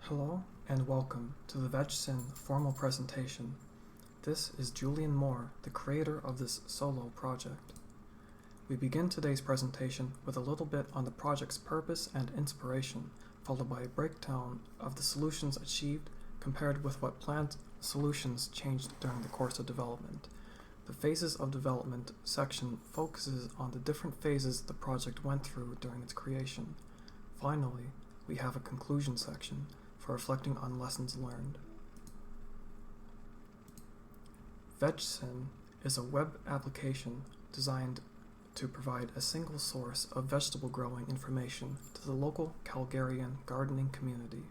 Hello and welcome to the VegSyn formal presentation. This is Julian Moore, the creator of this solo project. We begin today's presentation with a little bit on the project's purpose and inspiration, followed by a breakdown of the solutions achieved compared with what planned solutions changed during the course of development. The Phases of Development section focuses on the different phases the project went through during its creation. Finally, we have a conclusion section for reflecting on lessons learned. VegSyn is a web application designed to provide a single source of vegetable growing information to the local Calgarian gardening community.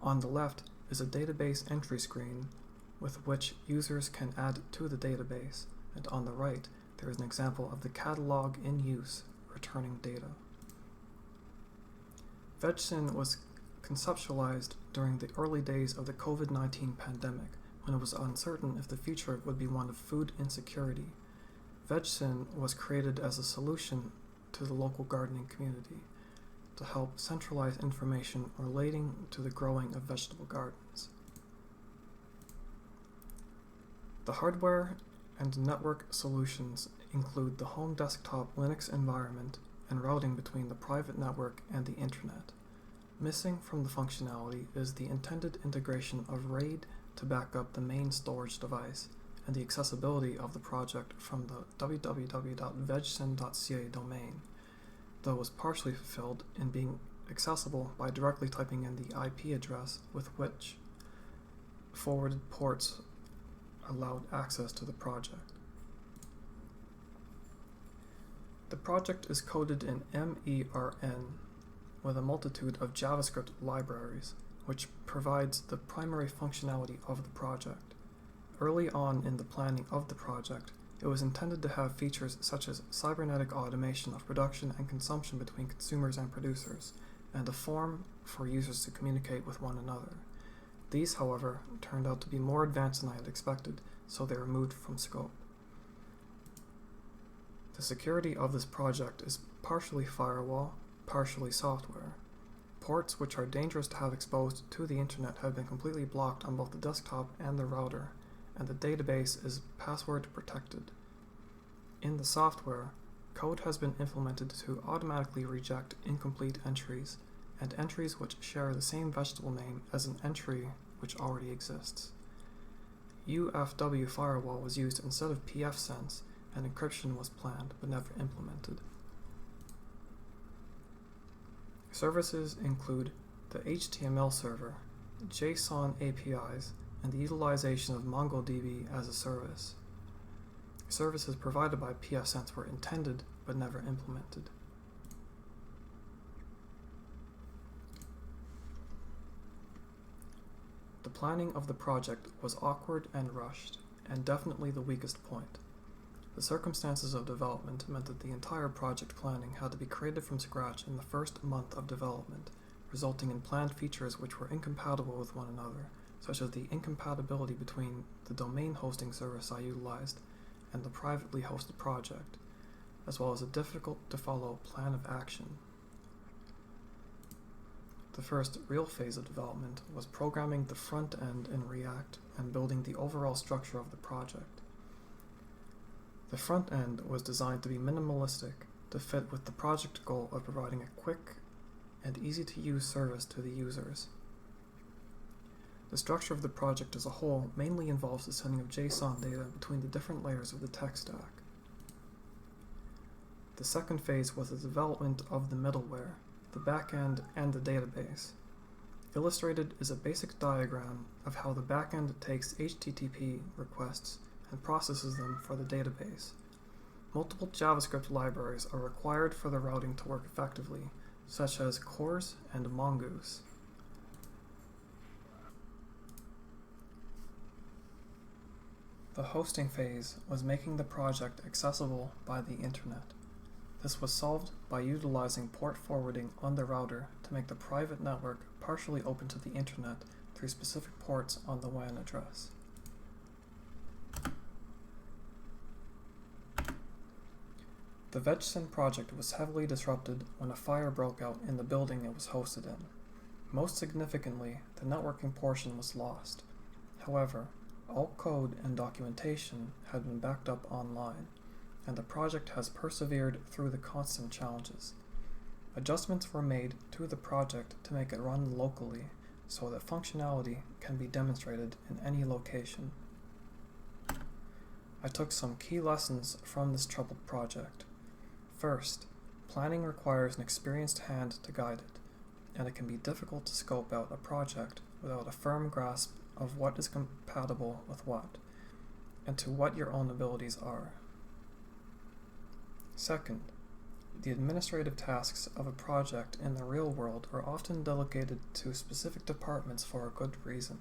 On the left is a database entry screen with which users can add to the database, and on the right there is an example of the catalog in use returning data. VegSyn was conceptualized during the early days of the COVID-19 pandemic, when it was uncertain if the future would be one of food insecurity. VegSyn was created as a solution to the local gardening community to help centralize information relating to the growing of vegetable gardens. The hardware and network solutions include the home desktop Linux environment and routing between the private network and the internet. Missing from the functionality is the intended integration of RAID to back up the main storage device and the accessibility of the project from the www.vegsyn.ca domain, though was partially fulfilled in being accessible by directly typing in the IP address with which forwarded ports allowed access to the project. The project is coded in MERN with a multitude of JavaScript libraries, which provides the primary functionality of the project. Early on in the planning of the project, it was intended to have features such as cybernetic automation of production and consumption between consumers and producers, and a form for users to communicate with one another. These, however, turned out to be more advanced than I had expected, so they were removed from scope. The security of this project is partially firewall, partially software. Ports which are dangerous to have exposed to the internet have been completely blocked on both the desktop and the router, and the database is password protected. In the software, code has been implemented to automatically reject incomplete entries and entries which share the same vegetable name as an entry which already exists. UFW firewall was used instead of pfSense, and encryption was planned but never implemented. Services include the HTML server, JSON APIs, and the utilization of MongoDB as a service. Services provided by pfSense were intended but never implemented. The planning of the project was awkward and rushed, and definitely the weakest point. The circumstances of development meant that the entire project planning had to be created from scratch in the first month of development, resulting in planned features which were incompatible with one another, such as the incompatibility between the domain hosting service I utilized and the privately hosted project, as well as a difficult-to-follow plan of action. The first real phase of development was programming the front end in React and building the overall structure of the project. The front end was designed to be minimalistic to fit with the project goal of providing a quick and easy-to-use service to the users. The structure of the project as a whole mainly involves the sending of JSON data between the different layers of the tech stack. The second phase was the development of the middleware, the backend, and the database. Illustrated is a basic diagram of how the backend takes HTTP requests and processes them for the database. Multiple JavaScript libraries are required for the routing to work effectively, such as CORS and Mongoose. The hosting phase was making the project accessible by the internet. This was solved by utilizing port forwarding on the router to make the private network partially open to the internet through specific ports on the WAN address. The VegSyn project was heavily disrupted when a fire broke out in the building it was hosted in. Most significantly, the networking portion was lost. However, all code and documentation had been backed up online, and the project has persevered through the constant challenges. Adjustments were made to the project to make it run locally so that functionality can be demonstrated in any location. I took some key lessons from this troubled project. First, planning requires an experienced hand to guide it, and it can be difficult to scope out a project without a firm grasp of what is compatible with what, and to what your own abilities are. Second, the administrative tasks of a project in the real world are often delegated to specific departments for a good reason.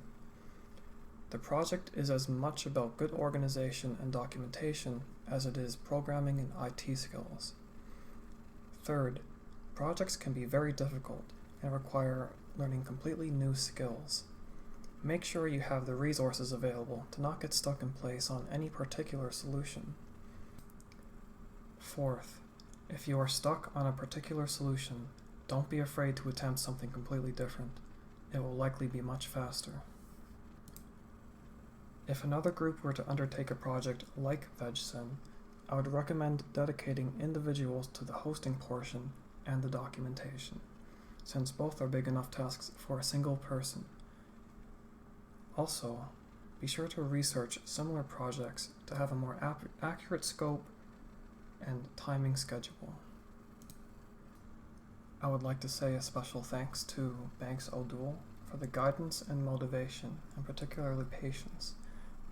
The project is as much about good organization and documentation as it is programming and IT skills. Third, projects can be very difficult and require learning completely new skills. Make sure you have the resources available to not get stuck in place on any particular solution. Fourth, if you are stuck on a particular solution, don't be afraid to attempt something completely different. It will likely be much faster. If another group were to undertake a project like VegSyn, I would recommend dedicating individuals to the hosting portion and the documentation, since both are big enough tasks for a single person. Also, be sure to research similar projects to have a more accurate scope and timing schedule. I would like to say a special thanks to Banks O'Doul for the guidance and motivation, and particularly patience,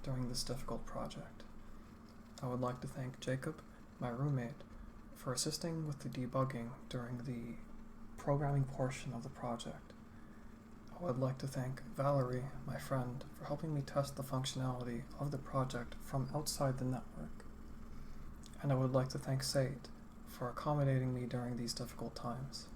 during this difficult project. I would like to thank Jacob, my roommate, for assisting with the debugging during the programming portion of the project. I would like to thank Valerie, my friend, for helping me test the functionality of the project from outside the network. And I would like to thank Sate for accommodating me during these difficult times.